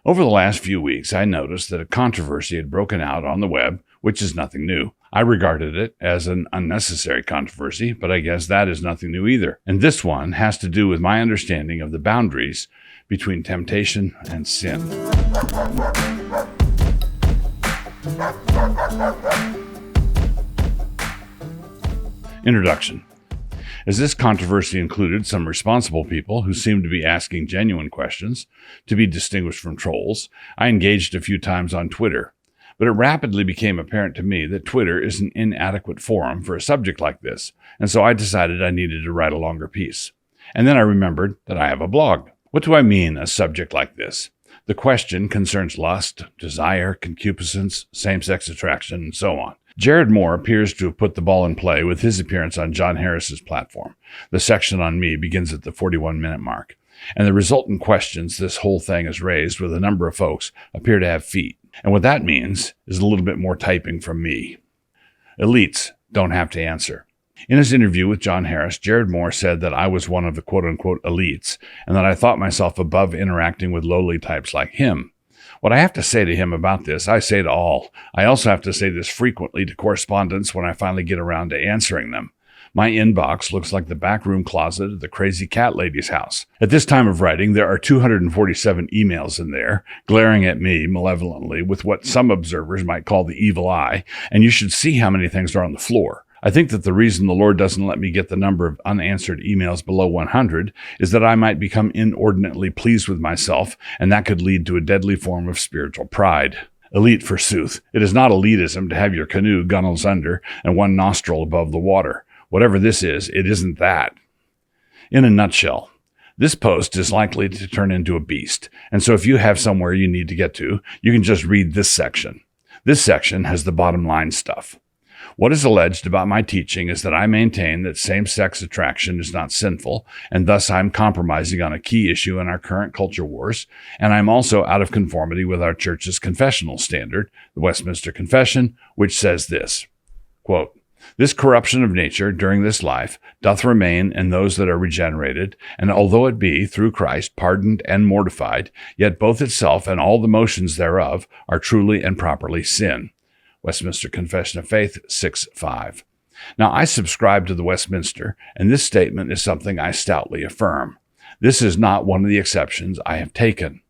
Over the last few weeks, I noticed that a controversy had broken out on the web, which is nothing new. I regarded it as an unnecessary controversy, but I guess that is nothing new either. And this one has to do with my understanding of the boundaries between temptation and sin. Introduction. As this controversy included some responsible people who seemed to be asking genuine questions, to be distinguished from trolls, I engaged a few times on Twitter. But it rapidly became apparent to me that Twitter is an inadequate forum for a subject like this, and so I decided I needed to write a longer piece. And then I remembered that I have a blog. What do I mean, a subject like this? The question concerns lust, desire, concupiscence, same-sex attraction, and so on. Jared Moore appears to have put the ball in play with his appearance on John Harris's platform. The section on me begins at the 41-minute mark, and the resultant questions this whole thing has raised with a number of folks appear to have feet. And what that means is a little bit more typing from me. Elites don't have to answer. In his interview with John Harris, Jared Moore said that I was one of the quote-unquote elites, and that I thought myself above interacting with lowly types like him. What I have to say to him about this, I say to all. I also have to say this frequently to correspondents when I finally get around to answering them. My inbox looks like the backroom closet of the crazy cat lady's house. At this time of writing, there are 247 emails in there, glaring at me malevolently with what some observers might call the evil eye, and you should see how many things are on the floor. I think that the reason the Lord doesn't let me get the number of unanswered emails below 100 is that I might become inordinately pleased with myself, and that could lead to a deadly form of spiritual pride. Elite, forsooth. It is not elitism to have your canoe gunnels under and one nostril above the water. Whatever this is, it isn't that. In a nutshell, this post is likely to turn into a beast, and so if you have somewhere you need to get to, you can just read this section. This section has the bottom line stuff. What is alleged about my teaching is that I maintain that same-sex attraction is not sinful, and thus I'm compromising on a key issue in our current culture wars, and I'm also out of conformity with our church's confessional standard, the Westminster Confession, which says this, quote, "This corruption of nature during this life doth remain in those that are regenerated, and although it be, through Christ, pardoned and mortified, yet both itself and all the motions thereof are truly and properly sin." Westminster Confession of Faith 6:5. Now, I subscribe to the Westminster, and this statement is something I stoutly affirm. This is not one of the exceptions I have taken.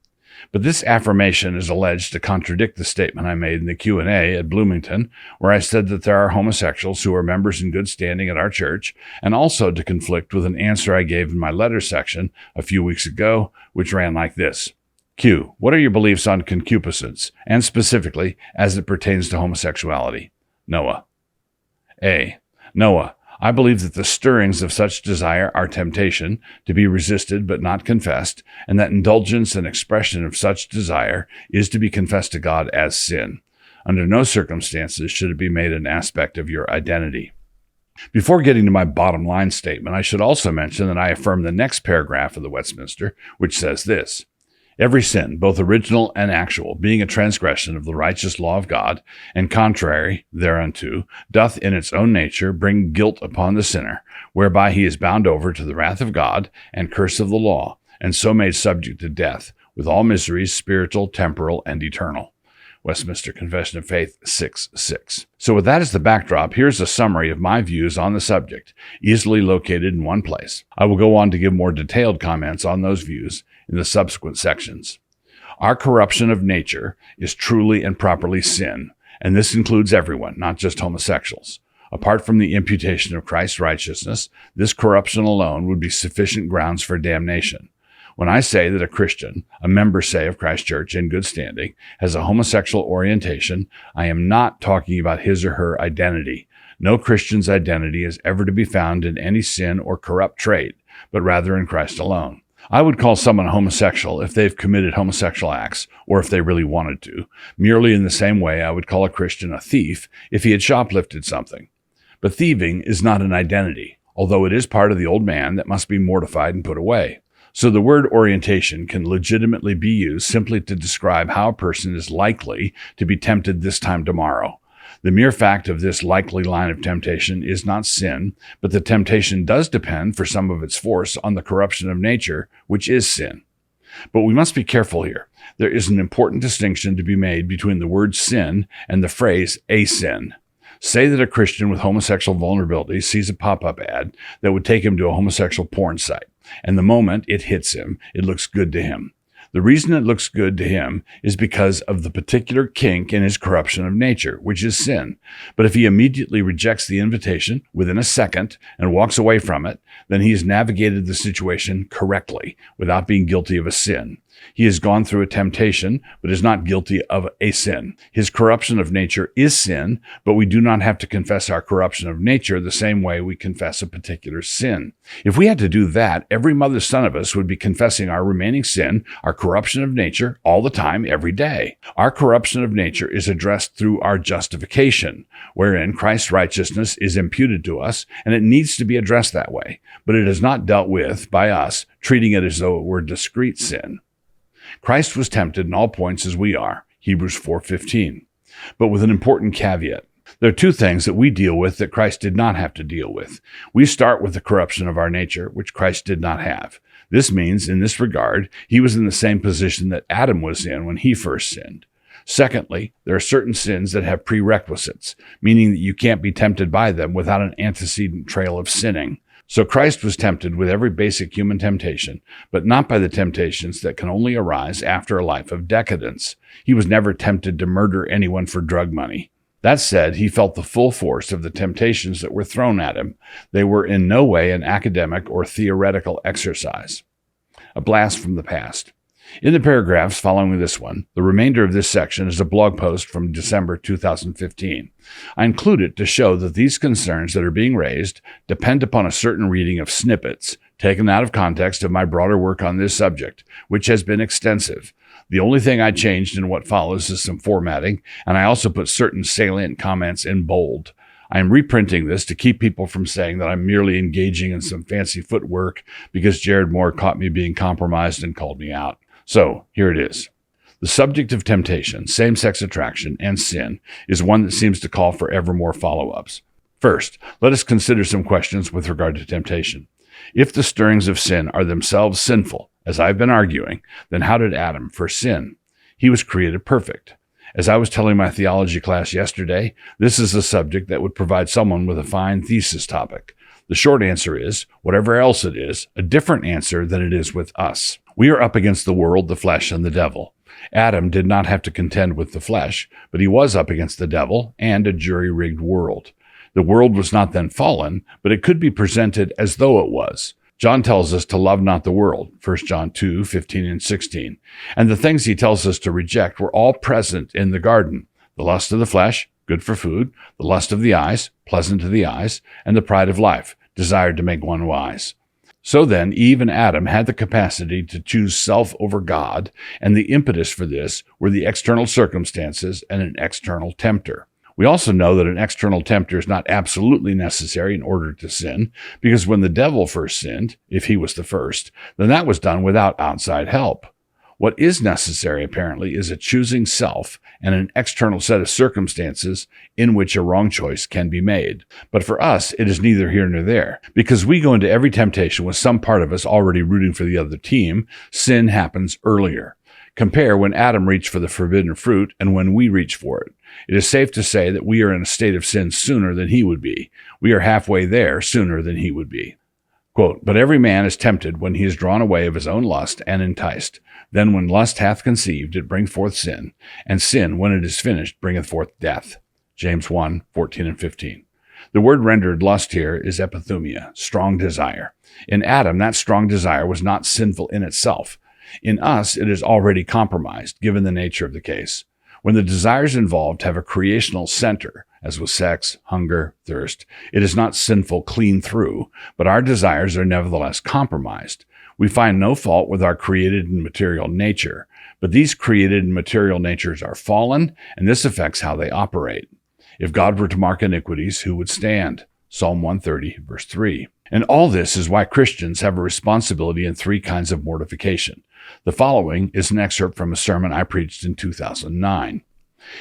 But this affirmation is alleged to contradict the statement I made in the Q&A at Bloomington, where I said that there are homosexuals who are members in good standing at our church, and also to conflict with an answer I gave in my letter section a few weeks ago, which ran like this. Q. What are your beliefs on concupiscence, and specifically as it pertains to homosexuality? Noah. A. Noah. I believe that the stirrings of such desire are temptation, to be resisted but not confessed, and that indulgence and expression of such desire is to be confessed to God as sin. Under no circumstances should it be made an aspect of your identity. Before getting to my bottom line statement, I should also mention that I affirm the next paragraph of the Westminster, which says this. Every sin, both original and actual, being a transgression of the righteous law of God, and contrary thereunto, doth in its own nature bring guilt upon the sinner, whereby he is bound over to the wrath of God and curse of the law, and so made subject to death, with all miseries, spiritual, temporal, and eternal. Westminster Confession of Faith 6:6. So with that as the backdrop, here's a summary of my views on the subject, easily located in one place. I will go on to give more detailed comments on those views in the subsequent sections. Our corruption of nature is truly and properly sin, and this includes everyone, not just homosexuals. Apart from the imputation of Christ's righteousness, this corruption alone would be sufficient grounds for damnation. When I say that a Christian, a member, say, of Christ Church in good standing, has a homosexual orientation, I am not talking about his or her identity. No Christian's identity is ever to be found in any sin or corrupt trait, but rather in Christ alone. I would call someone homosexual if they've committed homosexual acts, or if they really wanted to, merely in the same way I would call a Christian a thief if he had shoplifted something. But thieving is not an identity, although it is part of the old man that must be mortified and put away. So the word orientation can legitimately be used simply to describe how a person is likely to be tempted this time tomorrow. The mere fact of this likely line of temptation is not sin, but the temptation does depend for some of its force on the corruption of nature, which is sin. But we must be careful here. There is an important distinction to be made between the word sin and the phrase a sin. Say that a Christian with homosexual vulnerabilities sees a pop-up ad that would take him to a homosexual porn site, and the moment it hits him, it looks good to him. The reason it looks good to him is because of the particular kink in his corruption of nature, which is sin. But if he immediately rejects the invitation within a second and walks away from it, then he has navigated the situation correctly without being guilty of a sin. He has gone through a temptation, but is not guilty of a sin. His corruption of nature is sin, but we do not have to confess our corruption of nature the same way we confess a particular sin. If we had to do that, every mother's son of us would be confessing our remaining sin, our corruption of nature, all the time, every day. Our corruption of nature is addressed through our justification, wherein Christ's righteousness is imputed to us, and it needs to be addressed that way. But it is not dealt with by us, treating it as though it were discrete sin. Christ was tempted in all points as we are, Hebrews 4:15, but with an important caveat. There are two things that we deal with that Christ did not have to deal with. We start with the corruption of our nature, which Christ did not have. This means, in this regard, he was in the same position that Adam was in when he first sinned. Secondly, there are certain sins that have prerequisites, meaning that you can't be tempted by them without an antecedent trail of sinning. So Christ was tempted with every basic human temptation, but not by the temptations that can only arise after a life of decadence. He was never tempted to murder anyone for drug money. That said, he felt the full force of the temptations that were thrown at him. They were in no way an academic or theoretical exercise. A blast from the past. In the paragraphs following this one, the remainder of this section is a blog post from December 2015. I include it to show that these concerns that are being raised depend upon a certain reading of snippets, taken out of context of my broader work on this subject, which has been extensive. The only thing I changed in what follows is some formatting, and I also put certain salient comments in bold. I am reprinting this to keep people from saying that I'm merely engaging in some fancy footwork because Jared Moore caught me being compromised and called me out. So, here it is. The subject of temptation, same-sex attraction, and sin is one that seems to call for ever more follow-ups. First, let us consider some questions with regard to temptation. If the stirrings of sin are themselves sinful, as I've been arguing, then how did Adam first sin? He was created perfect. As I was telling my theology class yesterday, this is a subject that would provide someone with a fine thesis topic. The short answer is, whatever else it is, a different answer than it is with us. We are up against the world, the flesh, and the devil. Adam did not have to contend with the flesh, but he was up against the devil and a jury-rigged world. The world was not then fallen, but it could be presented as though it was. John tells us to love not the world, 1 John 2:15 and 16. And the things he tells us to reject were all present in the garden. The lust of the flesh, good for food, the lust of the eyes, pleasant to the eyes, and the pride of life, desired to make one wise. So then, Eve and Adam had the capacity to choose self over God, and the impetus for this were the external circumstances and an external tempter. We also know that an external tempter is not absolutely necessary in order to sin, because when the devil first sinned, if he was the first, then that was done without outside help. What is necessary, apparently, is a choosing self and an external set of circumstances in which a wrong choice can be made. But for us, it is neither here nor there. Because we go into every temptation with some part of us already rooting for the other team, sin happens earlier. Compare when Adam reached for the forbidden fruit and when we reach for it. It is safe to say that we are in a state of sin sooner than he would be. We are halfway there sooner than he would be. Quote, "But every man is tempted when he is drawn away of his own lust and enticed. Then when lust hath conceived, it bringeth forth sin, and sin, when it is finished, bringeth forth death." James 1:14 and 15. The word rendered lust here is epithumia, strong desire. In Adam, that strong desire was not sinful in itself. In us, it is already compromised, given the nature of the case. When the desires involved have a creational center, as with sex, hunger, thirst, it is not sinful clean through, but our desires are nevertheless compromised. We find no fault with our created and material nature, but these created and material natures are fallen, and this affects how they operate. If God were to mark iniquities, who would stand? Psalm 130, verse 3. And all this is why Christians have a responsibility in three kinds of mortification. The following is an excerpt from a sermon I preached in 2009.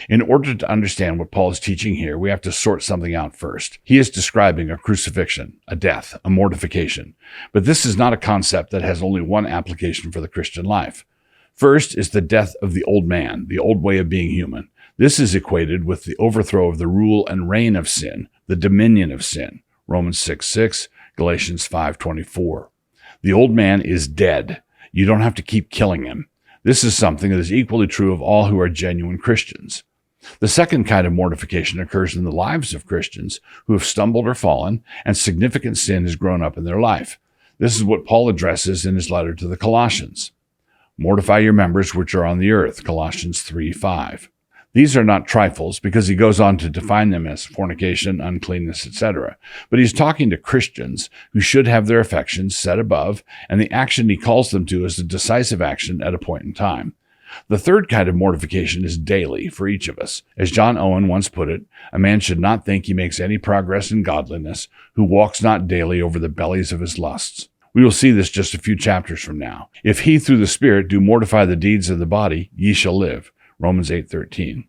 In order to understand what Paul is teaching here, we have to sort something out first. He is describing a crucifixion, a death, a mortification. But this is not a concept that has only one application for the Christian life. First is the death of the old man, the old way of being human. This is equated with the overthrow of the rule and reign of sin, the dominion of sin. Romans 6:6, Galatians 5:24. The old man is dead. You don't have to keep killing him. This is something that is equally true of all who are genuine Christians. The second kind of mortification occurs in the lives of Christians who have stumbled or fallen, and significant sin has grown up in their life. This is what Paul addresses in his letter to the Colossians. Mortify your members which are on the earth, Colossians 3:5. These are not trifles, because he goes on to define them as fornication, uncleanness, etc. But he's talking to Christians who should have their affections set above, and the action he calls them to is a decisive action at a point in time. The third kind of mortification is daily for each of us. As John Owen once put it, a man should not think he makes any progress in godliness who walks not daily over the bellies of his lusts. We will see this just a few chapters from now. If he through the Spirit do mortify the deeds of the body, ye shall live. Romans 8:13.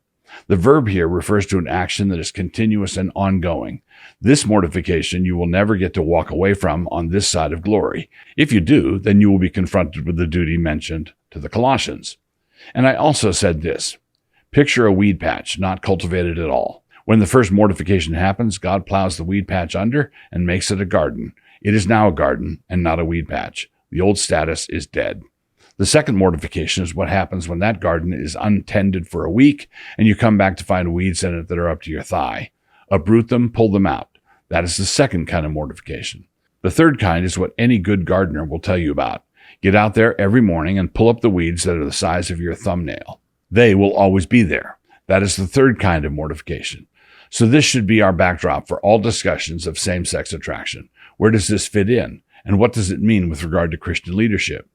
The verb here refers to an action that is continuous and ongoing. This mortification you will never get to walk away from on this side of glory. If you do, then you will be confronted with the duty mentioned to the Colossians. And I also said this: picture a weed patch, not cultivated at all. When the first mortification happens, God plows the weed patch under and makes it a garden. It is now a garden and not a weed patch. The old status is dead. The second mortification is what happens when that garden is untended for a week and you come back to find weeds in it that are up to your thigh. Uproot them, pull them out. That is the second kind of mortification. The third kind is what any good gardener will tell you about. Get out there every morning and pull up the weeds that are the size of your thumbnail. They will always be there. That is the third kind of mortification. So this should be our backdrop for all discussions of same-sex attraction. Where does this fit in? And what does it mean with regard to Christian leadership?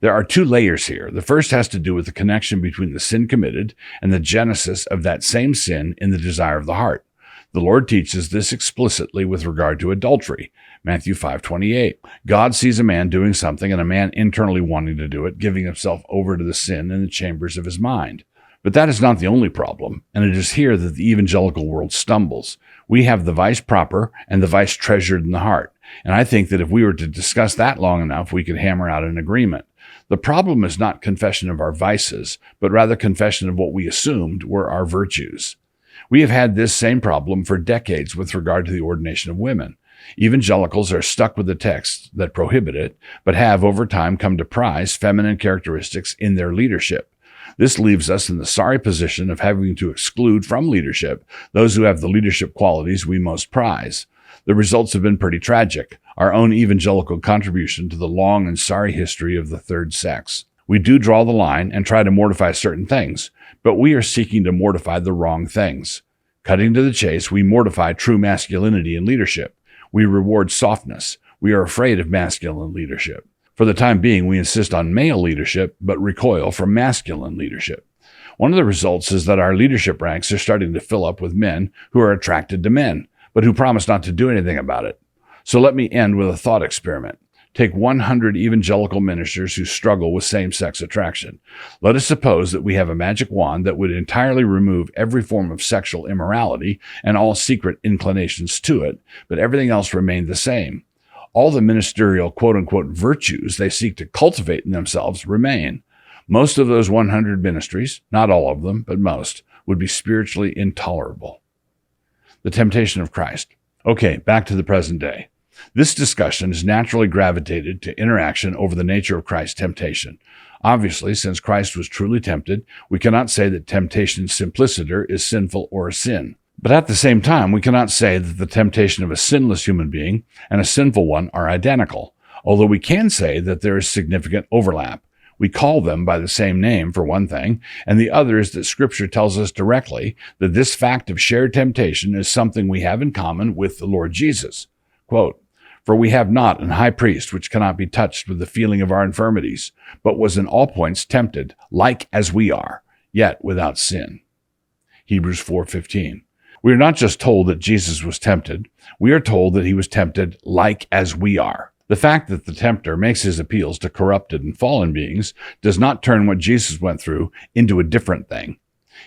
There are two layers here. The first has to do with the connection between the sin committed and the genesis of that same sin in the desire of the heart. The Lord teaches this explicitly with regard to adultery. Matthew 5:28. God sees a man doing something and a man internally wanting to do it, giving himself over to the sin in the chambers of his mind. But that is not the only problem, and it is here that the evangelical world stumbles. We have the vice proper and the vice treasured in the heart, and I think that if we were to discuss that long enough, we could hammer out an agreement. The problem is not confession of our vices, but rather confession of what we assumed were our virtues. We have had this same problem for decades with regard to the ordination of women. Evangelicals are stuck with the texts that prohibit it, but have over time come to prize feminine characteristics in their leadership. This leaves us in the sorry position of having to exclude from leadership those who have the leadership qualities we most prize. The results have been pretty tragic, our own evangelical contribution to the long and sorry history of the third sex. We do draw the line and try to mortify certain things, but we are seeking to mortify the wrong things. Cutting to the chase, we mortify true masculinity in leadership. We reward softness. We are afraid of masculine leadership. For the time being, we insist on male leadership, but recoil from masculine leadership. One of the results is that our leadership ranks are starting to fill up with men who are attracted to men, but who promise not to do anything about it. So let me end with a thought experiment. Take 100 evangelical ministers who struggle with same-sex attraction. Let us suppose that we have a magic wand that would entirely remove every form of sexual immorality and all secret inclinations to it, but everything else remained the same. All the ministerial quote-unquote virtues they seek to cultivate in themselves remain. Most of those 100 ministries, not all of them, but most, would be spiritually intolerable. The temptation of Christ. Okay, back to the present day. This discussion is naturally gravitated to interaction over the nature of Christ's temptation. Obviously, since Christ was truly tempted, we cannot say that temptation simpliciter is sinful or a sin. But at the same time, we cannot say that the temptation of a sinless human being and a sinful one are identical, although we can say that there is significant overlap. We call them by the same name, for one thing, and the other is that Scripture tells us directly that this fact of shared temptation is something we have in common with the Lord Jesus. Quote, "For we have not an high priest which cannot be touched with the feeling of our infirmities, but was in all points tempted, like as we are, yet without sin." Hebrews 4:15. We are not just told that Jesus was tempted, we are told that he was tempted like as we are. The fact that the tempter makes his appeals to corrupted and fallen beings does not turn what Jesus went through into a different thing.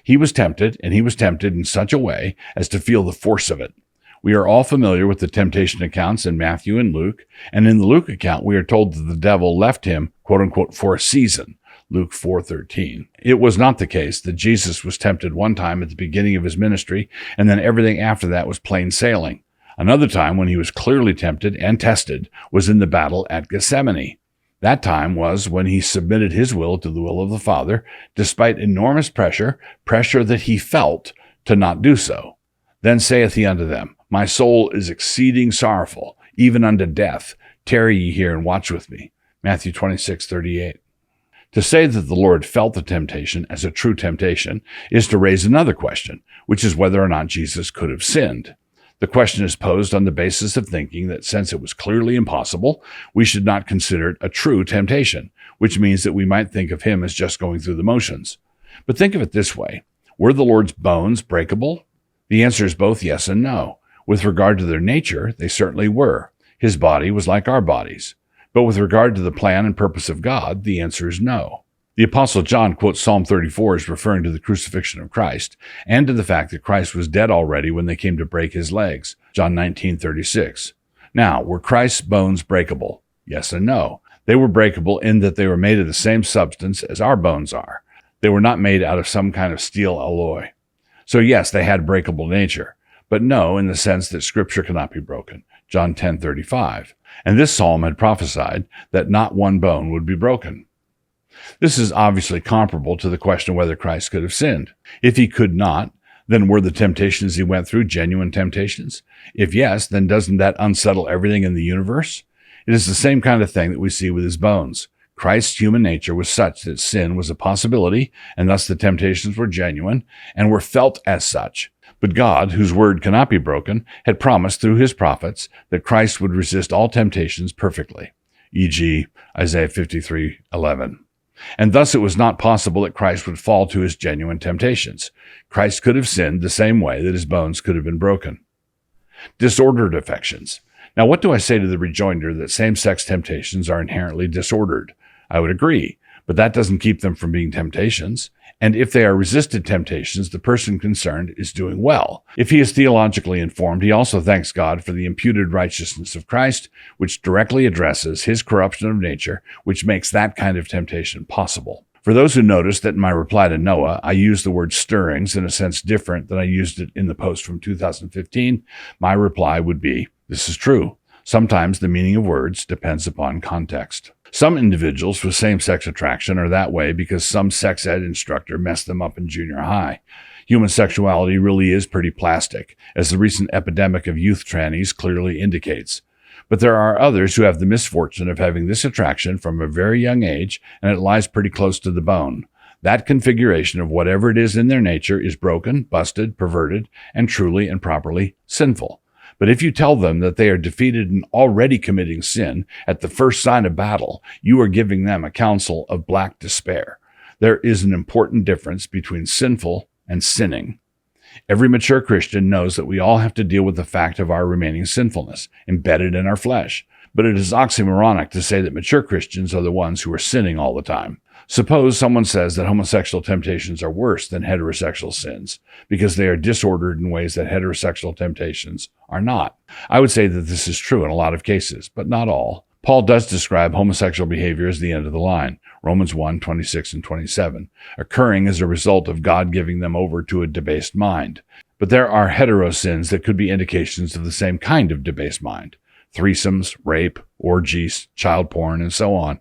He was tempted, and he was tempted in such a way as to feel the force of it. We are all familiar with the temptation accounts in Matthew and Luke, and in the Luke account we are told that the devil left him, quote-unquote, for a season. Luke 4:13. It was not the case that Jesus was tempted one time at the beginning of his ministry, and then everything after that was plain sailing. Another time when he was clearly tempted and tested was in the battle at Gethsemane. That time was when he submitted his will to the will of the Father, despite enormous pressure that he felt to not do so. Then saith he unto them, My soul is exceeding sorrowful, even unto death. Tarry ye here and watch with me. Matthew 26:38. To say that the Lord felt the temptation as a true temptation is to raise another question, which is whether or not Jesus could have sinned. The question is posed on the basis of thinking that since it was clearly impossible, we should not consider it a true temptation, which means that we might think of him as just going through the motions. But think of it this way. Were the Lord's bones breakable? The answer is both yes and no. With regard to their nature, they certainly were. His body was like our bodies. But with regard to the plan and purpose of God, the answer is no. The Apostle John quotes Psalm 34 as referring to the crucifixion of Christ and to the fact that Christ was dead already when they came to break his legs, John 19:36. Now, were Christ's bones breakable? Yes and no. They were breakable in that they were made of the same substance as our bones are. They were not made out of some kind of steel alloy. So yes, they had breakable nature, but no in the sense that Scripture cannot be broken, John 10:35. And this psalm had prophesied that not one bone would be broken. This is obviously comparable to the question whether Christ could have sinned. If he could not, then were the temptations he went through genuine temptations? If yes, then doesn't that unsettle everything in the universe? It is the same kind of thing that we see with his bones. Christ's human nature was such that sin was a possibility, and thus the temptations were genuine and were felt as such. But God, whose word cannot be broken, had promised through his prophets that Christ would resist all temptations perfectly, e.g., Isaiah 53:11. And thus it was not possible that Christ would fall to his genuine temptations. Christ could have sinned the same way that his bones could have been broken. Disordered affections. Now, what do I say to the rejoinder that same-sex temptations are inherently disordered? I would agree, but that doesn't keep them from being temptations. And if they are resisted temptations, the person concerned is doing well. If he is theologically informed, he also thanks God for the imputed righteousness of Christ, which directly addresses his corruption of nature, which makes that kind of temptation possible. For those who noticed that in my reply to Noah, I used the word stirrings in a sense different than I used it in the post from 2015, my reply would be, this is true. Sometimes the meaning of words depends upon context. Some individuals with same-sex attraction are that way because some sex ed instructor messed them up in junior high. Human sexuality really is pretty plastic, as the recent epidemic of youth trannies clearly indicates. But there are others who have the misfortune of having this attraction from a very young age, and it lies pretty close to the bone. That configuration of whatever it is in their nature is broken, busted, perverted, and truly and properly sinful. But if you tell them that they are defeated and already committing sin at the first sign of battle, you are giving them a counsel of black despair. There is an important difference between sinful and sinning. Every mature Christian knows that we all have to deal with the fact of our remaining sinfulness, embedded in our flesh. But it is oxymoronic to say that mature Christians are the ones who are sinning all the time. Suppose someone says that homosexual temptations are worse than heterosexual sins because they are disordered in ways that heterosexual temptations are not. I would say that this is true in a lot of cases, but not all. Paul does describe homosexual behavior as the end of the line, Romans 1:26 and 27, occurring as a result of God giving them over to a debased mind. But there are hetero sins that could be indications of the same kind of debased mind. Threesomes, rape, orgies, child porn, and so on.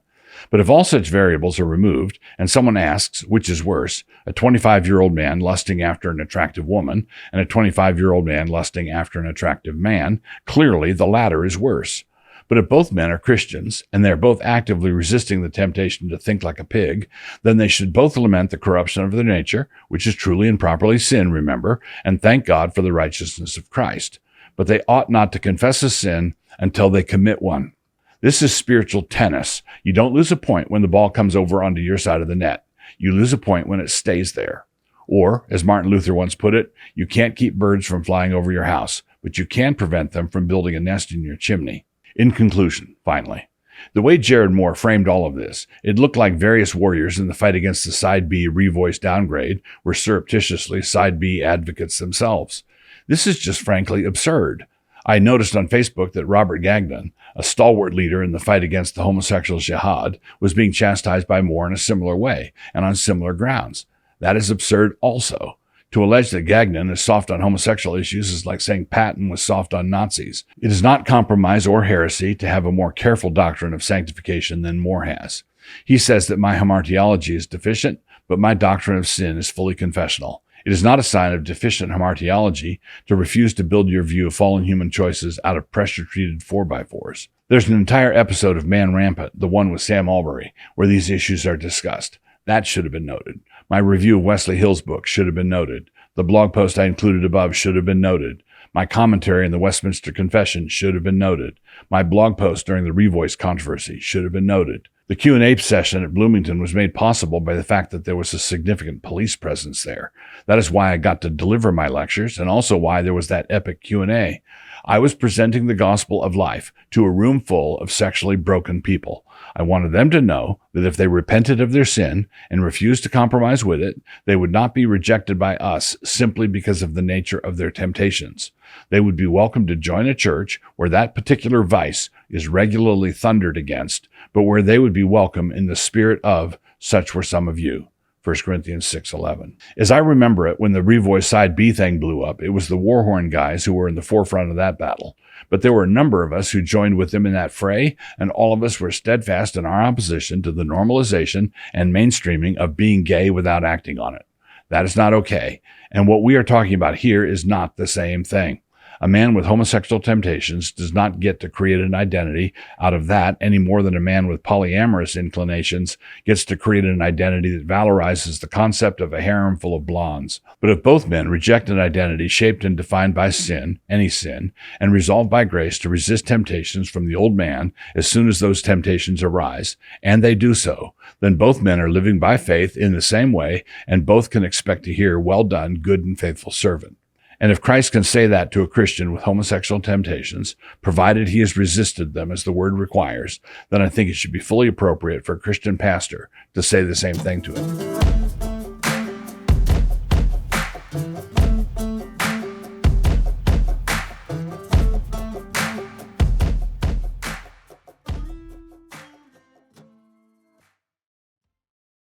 But if all such variables are removed, and someone asks, which is worse, a 25-year-old man lusting after an attractive woman and a 25-year-old man lusting after an attractive man, clearly the latter is worse. But if both men are Christians, and they are both actively resisting the temptation to think like a pig, then they should both lament the corruption of their nature, which is truly and properly sin, remember, and thank God for the righteousness of Christ. But they ought not to confess a sin until they commit one. This is spiritual tennis. You don't lose a point when the ball comes over onto your side of the net. You lose a point when it stays there. Or, as Martin Luther once put it, you can't keep birds from flying over your house, but you can prevent them from building a nest in your chimney. In conclusion, finally, the way Jared Moore framed all of this, it looked like various warriors in the fight against the Side B revoice downgrade were surreptitiously Side B advocates themselves. This is just frankly absurd. I noticed on Facebook that Robert Gagnon, a stalwart leader in the fight against the homosexual jihad, was being chastised by Moore in a similar way and on similar grounds. That is absurd also. To allege that Gagnon is soft on homosexual issues is like saying Patton was soft on Nazis. It is not compromise or heresy to have a more careful doctrine of sanctification than Moore has. He says that my hamartiology is deficient, but my doctrine of sin is fully confessional. It is not a sign of deficient hamartiology to refuse to build your view of fallen human choices out of pressure-treated 4x4s. There's an entire episode of Man Rampant, the one with Sam Albury, where these issues are discussed. That should have been noted. My review of Wesley Hill's book should have been noted. The blog post I included above should have been noted. My commentary in the Westminster Confession should have been noted. My blog post during the Revoice controversy should have been noted. The Q&A session at Bloomington was made possible by the fact that there was a significant police presence there. That is why I got to deliver my lectures, and also why there was that epic Q&A. I was presenting the gospel of life to a room full of sexually broken people. I wanted them to know that if they repented of their sin and refused to compromise with it, they would not be rejected by us simply because of the nature of their temptations. They would be welcome to join a church where that particular vice is regularly thundered against, but where they would be welcome in the spirit of, such were some of you. 1 Corinthians 6:11. As I remember it, when the Revoice Side B thing blew up, it was the Warhorn guys who were in the forefront of that battle. But there were a number of us who joined with them in that fray, and all of us were steadfast in our opposition to the normalization and mainstreaming of being gay without acting on it. That is not okay. And what we are talking about here is not the same thing. A man with homosexual temptations does not get to create an identity out of that any more than a man with polyamorous inclinations gets to create an identity that valorizes the concept of a harem full of blondes. But if both men reject an identity shaped and defined by sin, any sin, and resolve by grace to resist temptations from the old man as soon as those temptations arise, and they do so, then both men are living by faith in the same way, and both can expect to hear, "Well done, good and faithful servant." And if Christ can say that to a Christian with homosexual temptations, provided he has resisted them as the word requires, then I think it should be fully appropriate for a Christian pastor to say the same thing to him.